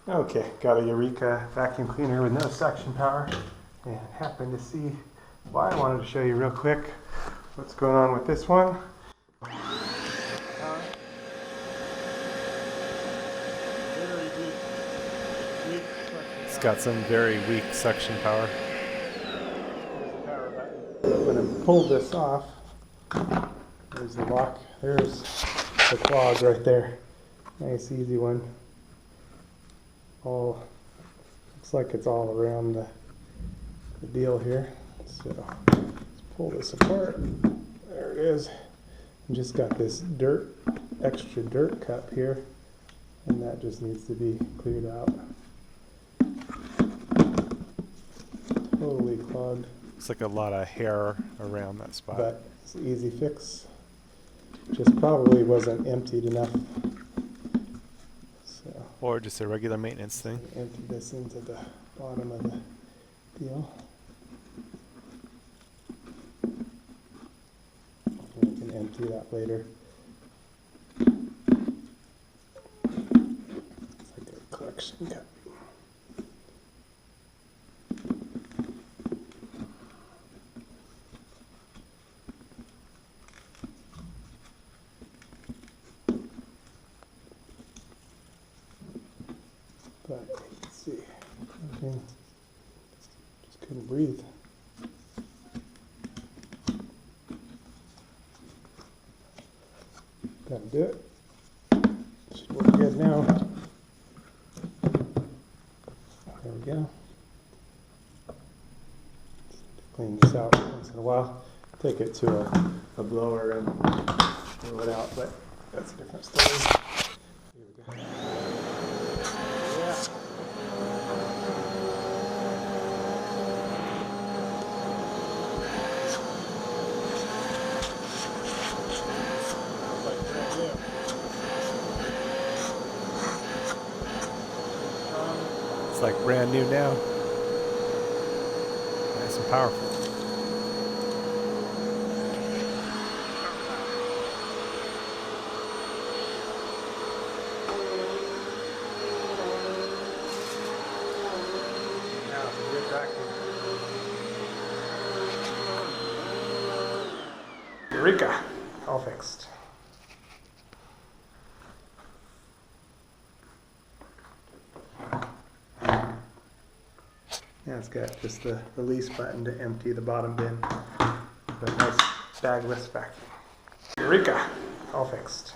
Okay, got a Eureka vacuum cleaner with no suction power, and happened to see why. I wanted to show you real quick what's going on with this one. It's got some very weak suction power. There's the power button. When I pull this off, there's the lock. There's the clog right there. Nice easy one. All looks like it's all around the deal here. So let's pull this apart. There it is. And just got this extra dirt cup here, and that just needs to be cleared out. Totally clogged. Looks like a lot of hair around that spot. But it's an easy fix. Just probably wasn't emptied enough. So, or just a regular maintenance thing. Empty this into the bottom of the deal. And we can empty that later. It's like a collection cup. But let's see, okay. Just couldn't breathe. Gotta do it. Should work good now. There we go. Clean this out once in a while. Take it to a blower and blow it out, but that's a different story. Here we go. It's like brand new now. Nice and powerful. Now it's a good vacuum. Eureka! All fixed. Yeah, it's got just the release button to empty the bottom bin. But nice bagless vacuum. Eureka! All fixed.